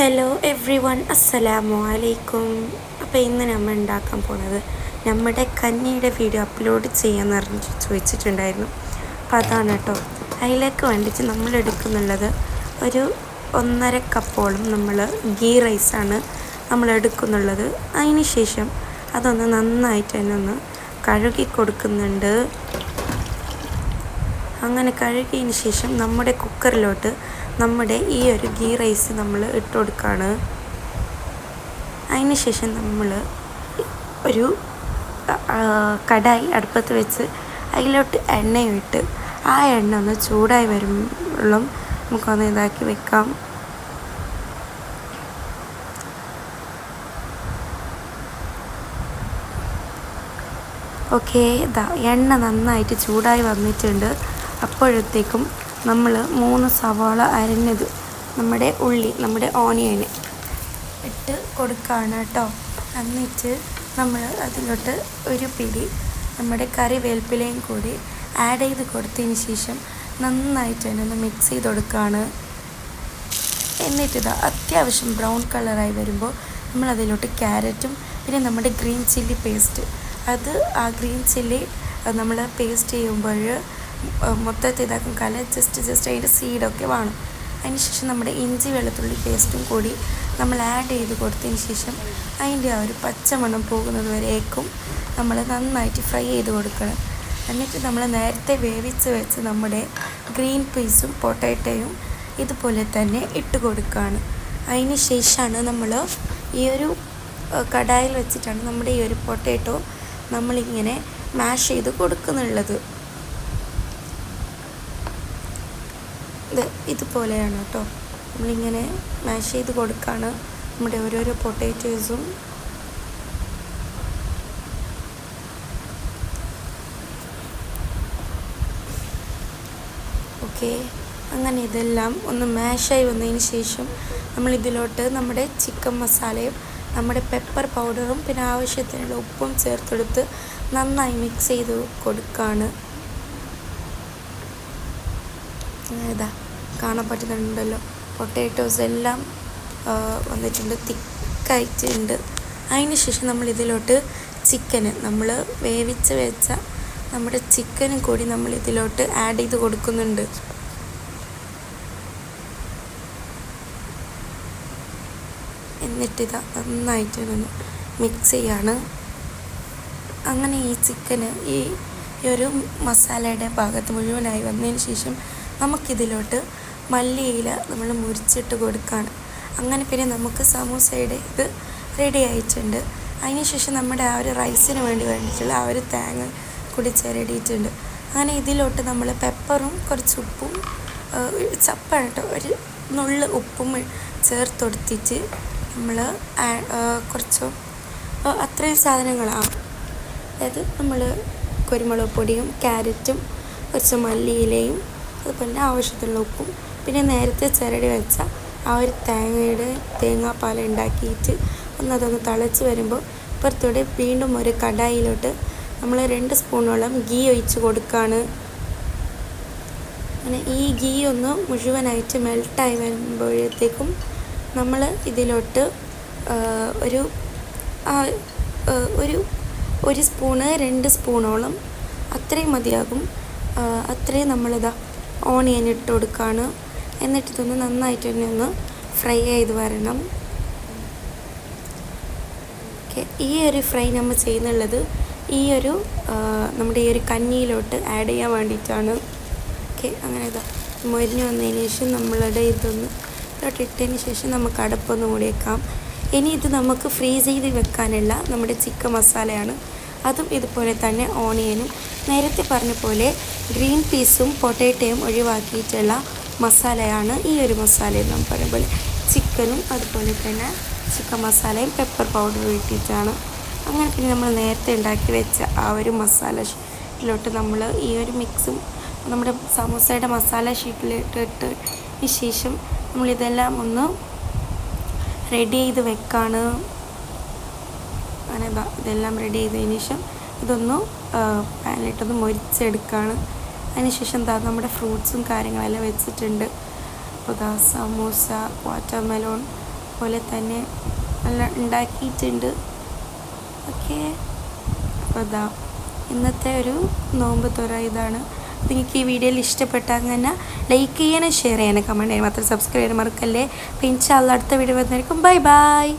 Hello every one, അസ്സലാമു അലൈക്കും. അപ്പോൾ ഇന്ന് നമ്മൾ ഉണ്ടാക്കാൻ പോകുന്നത് നമ്മുടെ കഞ്ഞിയുടെ വീഡിയോ അപ്ലോഡ് ചെയ്യാമെന്ന് അറിഞ്ഞ് ചോദിച്ചിട്ടുണ്ടായിരുന്നു. അപ്പോൾ അതാണ് കേട്ടോ. അതിലേക്ക് വേണ്ടിയിട്ട് നമ്മൾ എടുക്കുന്നുള്ളത് ഒരു 1.5 കപ്പോളം നമ്മൾ ഗീ റൈസാണ് നമ്മൾ എടുക്കുന്നുള്ളത്. അതിന് ശേഷം അതൊന്ന് നന്നായിട്ട് തന്നെ ഒന്ന് കഴുകി കൊടുക്കുന്നുണ്ട്. അങ്ങനെ കഴുകിയതിന് ശേഷം നമ്മുടെ കുക്കറിലോട്ട് നമ്മുടെ ഈ ഒരു ഗീ റൈസ് നമ്മൾ ഇട്ട് കൊടുക്കുകയാണ്. അതിന് ശേഷം നമ്മൾ ഒരു കടായി അടുപ്പത്ത് വെച്ച് അതിലോട്ട് എണ്ണയിട്ട് ആ എണ്ണ ഒന്ന് ചൂടായി വരുമ്പോഴും നമുക്കൊന്ന് ഇതാക്കി വെക്കാം. ഓക്കെ, ഇതാ എണ്ണ നന്നായിട്ട് ചൂടായി വന്നിട്ടുണ്ട്. അപ്പോഴത്തേക്കും നമ്മൾ 3 സവാള അരിഞ്ഞത് നമ്മുടെ ഉള്ളി, നമ്മുടെ ഓണിയന് ഇട്ട് കൊടുക്കുകയാണ് കേട്ടോ. എന്നിട്ട് നമ്മൾ അതിലോട്ട് ഒരു പിടി നമ്മുടെ കറിവേപ്പിലയും കൂടി ആഡ് ചെയ്ത് കൊടുത്തതിന് ശേഷം നന്നായിട്ട് തന്നെ ഒന്ന് മിക്സ് ചെയ്ത് കൊടുക്കുകയാണ്. എന്നിട്ടിതാ അത്യാവശ്യം ബ്രൗൺ കളറായി വരുമ്പോൾ നമ്മൾ അതിലോട്ട് ക്യാരറ്റും പിന്നെ നമ്മുടെ ഗ്രീൻ ചില്ലി പേസ്റ്റ്, അത് ആ ഗ്രീൻ ചില്ലി നമ്മൾ പേസ്റ്റ് ചെയ്യുമ്പോൾ മൊത്തത്തിൽ ഇതാക്കും കല ജസ്റ്റ് അതിൻ്റെ സീഡൊക്കെ വേണം. അതിന് ശേഷം നമ്മുടെ ഇഞ്ചി വെളുത്തുള്ളി പേസ്റ്റും കൂടി നമ്മൾ ആഡ് ചെയ്ത് കൊടുത്തതിന് ശേഷം അതിൻ്റെ ആ ഒരു പച്ചമണം പോകുന്നത് വരേക്കും നമ്മൾ നന്നായിട്ട് ഫ്രൈ ചെയ്ത് കൊടുക്കണം. എന്നിട്ട് നമ്മൾ നേരത്തെ വേവിച്ച് വെച്ച് നമ്മുടെ ഗ്രീൻ പീസും പൊട്ടാറ്റോയും ഇതുപോലെ തന്നെ ഇട്ട് കൊടുക്കുകയാണ്. അതിന് ശേഷമാണ് നമ്മൾ ഈ ഒരു കടായിൽ വെച്ചിട്ടാണ് നമ്മുടെ ഈ ഒരു പൊട്ടാറ്റോ നമ്മളിങ്ങനെ മാഷ് ചെയ്ത് കൊടുക്കുന്നുള്ളത്. ഇതുപോലെയാണ് കേട്ടോ, നമ്മളിങ്ങനെ മാഷ് ചെയ്ത് കൊടുക്കുകയാണ് നമ്മുടെ ഓരോരോ പൊട്ടാറ്റോസും. ഓക്കെ, അങ്ങനെ ഇതെല്ലാം ഒന്ന് മാഷായി വന്നതിന് ശേഷം നമ്മളിതിലോട്ട് നമ്മുടെ ചിക്കൻ മസാലയും നമ്മുടെ പെപ്പർ പൗഡറും പിന്നെ ആവശ്യത്തിനുള്ള ഉപ്പും ചേർത്തെടുത്ത് നന്നായി മിക്സ് ചെയ്ത് കൊടുക്കുകയാണ്. ഇതാ കാണാൻ പറ്റുന്നുണ്ടല്ലോ, പൊട്ടാറ്റോസ് എല്ലാം വന്നിട്ടുണ്ട്, തിക്കായിട്ടുണ്ട്. അതിന് ശേഷം നമ്മൾ ഇതിലോട്ട് ചിക്കന്, നമ്മൾ വേവിച്ച് വെച്ച നമ്മുടെ ചിക്കനും കൂടി നമ്മൾ ഇതിലോട്ട് ആഡ് ചെയ്ത് കൊടുക്കുന്നുണ്ട്. എന്നിട്ടിതാ നന്നായിട്ട് മിക്സ് ചെയ്യാണ്. അങ്ങനെ ഈ ചിക്കന് ഈ ഒരു മസാലയുടെ ഭാഗത്ത് മുഴുവനായി വന്നതിന് ശേഷം നമുക്കിതിലോട്ട് മല്ലിയില നമ്മൾ മുറിച്ചിട്ട് കൊടുക്കുകയാണ്. അങ്ങനെ പിന്നെ നമുക്ക് സമൂസയുടെ ഇത് റെഡി ആയിട്ടുണ്ട്. അതിനുശേഷം നമ്മുടെ ആ ഒരു റൈസിന് വേണ്ടിയിട്ടുള്ള ആ ഒരു തേങ്ങ കൂടി ചിരടിയിട്ടുണ്ട്. അങ്ങനെ ഇതിലോട്ട് നമ്മൾ പെപ്പറും കുറച്ച് ഉപ്പും ചപ്പായിട്ട് ഒരു നുള്ള് ഉപ്പും ചേർത്ത് കൊടുത്തിട്ട് നമ്മൾ കുറച്ച് അത്രയും സാധനങ്ങളാണ്, അതായത് നമ്മൾ കുരുമുളക് പൊടിയും ക്യാരറ്റും കുറച്ച് മല്ലിയിലയും അതുപോലെ ആവശ്യത്തിനുള്ള ഉപ്പും പിന്നെ നേരത്തെ ചിരടി വെച്ച ആ ഒരു തേങ്ങാപ്പാൽ ഉണ്ടാക്കിയിട്ട് അതൊന്ന് തിളച്ച് വരുമ്പോൾ പുറത്തൂടെ വീണ്ടും ഒരു കടായിലോട്ട് നമ്മൾ 2 സ്പൂണോളം ഗീ ഒഴിച്ച് കൊടുക്കുകയാണ്. അങ്ങനെ ഈ ഗീ ഒന്ന് മുഴുവനായിട്ട് മെൽട്ടായി വരുമ്പോഴത്തേക്കും നമ്മൾ ഇതിലോട്ട് ഒരു സ്പൂണ് 2 സ്പൂണോളം അത്രയും മതിയാകും, അത്രയും നമ്മളിതാ ഓണിയൻ ഇട്ട് കൊടുക്കുകയാണ്. എന്നിട്ട് ഇതൊന്ന് നന്നായിട്ട് തന്നെ ഒന്ന് ഫ്രൈ ചെയ്ത് വരണം. ഓക്കെ, ഈ ഒരു ഫ്രൈ നമ്മൾ ചെയ്യുന്നുള്ളത് ഈ ഒരു നമ്മുടെ ഈ ഒരു കഞ്ഞിയിലോട്ട് ആഡ് ചെയ്യാൻ വേണ്ടിയിട്ടാണ്. ഓക്കെ, അങ്ങനെ ഇതാ മൊരിഞ്ഞ് വന്നതിന് ശേഷം നമ്മളുടെ ഇതൊന്ന് ഇട്ടതിന് ശേഷം നമുക്ക് അടപ്പൊന്ന് മൂടി വെക്കാം. ഇനി ഇത് നമുക്ക് ഫ്രീസ് ചെയ്ത് വെക്കാനുള്ള നമ്മുടെ ചിക്കൻ മസാലയാണ്. അതും ഇതുപോലെ തന്നെ ഓണിയനും നേരത്തെ പറഞ്ഞ പോലെ ഗ്രീൻ പീസും പൊട്ടാറ്റോയും ഒഴിവാക്കിയിട്ടുള്ള മസാലയാണ് ഈ ഒരു മസാലയും. നമ്മൾ പറയുമ്പോൾ ചിക്കനും അതുപോലെ തന്നെ ചിക്കൻ മസാലയും പെപ്പർ പൗഡറും ഇട്ടിട്ടാണ്. അങ്ങനെ പിന്നെ നമ്മൾ നേരത്തെ ഉണ്ടാക്കി വെച്ച ആ ഒരു മസാല ഷീറ്റിലോട്ട് നമ്മൾ ഈ ഒരു മിക്സും നമ്മുടെ സമൂസയുടെ മസാല ഷീറ്റിലിട്ടിട്ടതിന് ശേഷം നമ്മളിതെല്ലാം ഒന്ന് റെഡി ചെയ്ത് വെക്കാണ്. അങ്ങനെ ഇതെല്ലാം റെഡി ചെയ്തതിന് ശേഷം ഇതൊന്ന് പാനിലിട്ടൊന്ന് മൊരിച്ചെടുക്കുകയാണ്. അതിനുശേഷം നമ്മുടെ ഫ്രൂട്ട്സും കാര്യങ്ങളെല്ലാം വെച്ചിട്ടുണ്ട്. അപ്പോൾ സമൂസ, വാട്ടർമെലോൺ, പോലെ തന്നെ നല്ല ഉണ്ടാക്കിയിട്ടുണ്ട്. ഓക്കെ, അപ്പോൾ അതാ ഇന്നത്തെ ഒരു നോമ്പ് തുറ ഇതാണ്. നിങ്ങൾക്ക് ഈ വീഡിയോയിൽ ഇഷ്ടപ്പെട്ടാൽ അങ്ങനെ ലൈക്ക് ചെയ്യാനും ഷെയർ ചെയ്യാനും കമൻറ്റ് ചെയ്യാനും മാത്രം സബ്സ്ക്രൈബ് ചെയ്യാൻ മറക്കല്ലേ. അപ്പോൾ ഇൻഷാ അല്ലാഹ് അടുത്ത വീഡിയോ വരുന്നതായിരിക്കും. Bye bye.